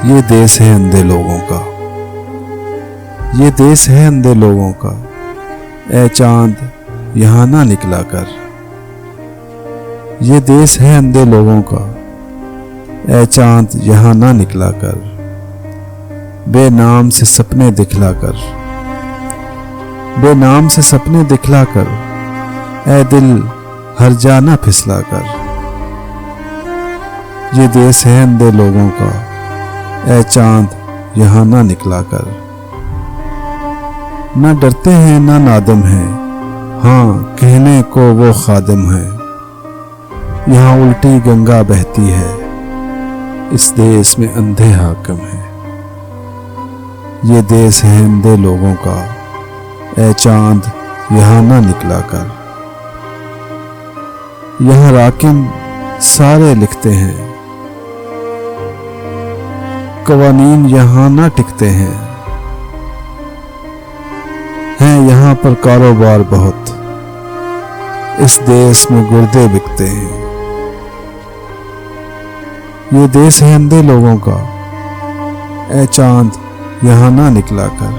ये देश है अंधे लोगों का, ये देश है अंधे लोगों का। ए चांद यहाँ ना निकला कर। ये देश है अंधे लोगों का। ए चांद यहाँ ना निकला कर। बेनाम से सपने दिखला कर, बेनाम से सपने दिखला कर। ए दिल हर जाना फिसला कर। ये देश है अंधे लोगों का। ए चांद यहाँ ना निकला कर। ना डरते हैं ना नादम हैं, हाँ कहने को वो खादम है। यहाँ उल्टी गंगा बहती है, इस देश में अंधे हाकिम है। ये देश है अंधे लोगों का। ए चांद यहाँ ना निकला कर। यहाँ राकिम सारे लिखते हैं, कवानीन यहाँ ना टिकते हैं यहाँ पर कारोबार बहुत, इस देश में गुर्दे बिकते हैं। ये देश है अंधे लोगों का। ए चांद यहाँ ना निकला कर।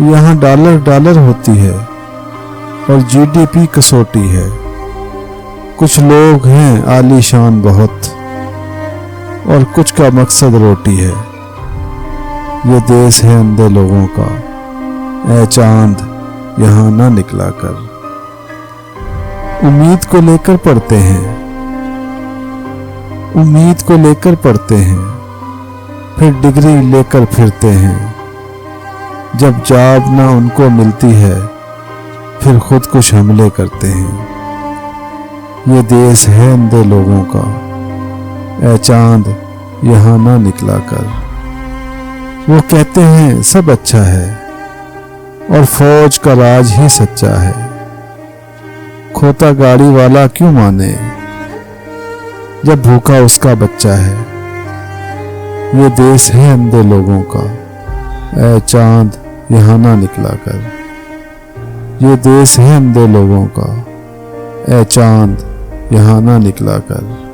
यहाँ डॉलर डॉलर होती है और जीडीपी कसौटी है। कुछ लोग हैं आलीशान बहुत और कुछ का मकसद रोटी है। ये देश है अंधे लोगों का। ए चांद यहाँ ना निकला कर। उम्मीद को लेकर पढ़ते हैं, उम्मीद को लेकर पढ़ते हैं, फिर डिग्री लेकर फिरते हैं। जब जॉब ना उनको मिलती है, फिर खुद कुछ हमले करते हैं। ये देश है अंधे लोगों का। ए चांद यहाँ ना निकला कर। वो कहते हैं सब अच्छा है और फौज का राज ही सच्चा है। खोता गाड़ी वाला क्यों माने, जब भूखा उसका बच्चा है। ये देश है अंधे लोगों का। ए चांद यहाँ ना निकला कर। ये देश है अंधे लोगों का। ए चांद यहाँ ना निकला कर।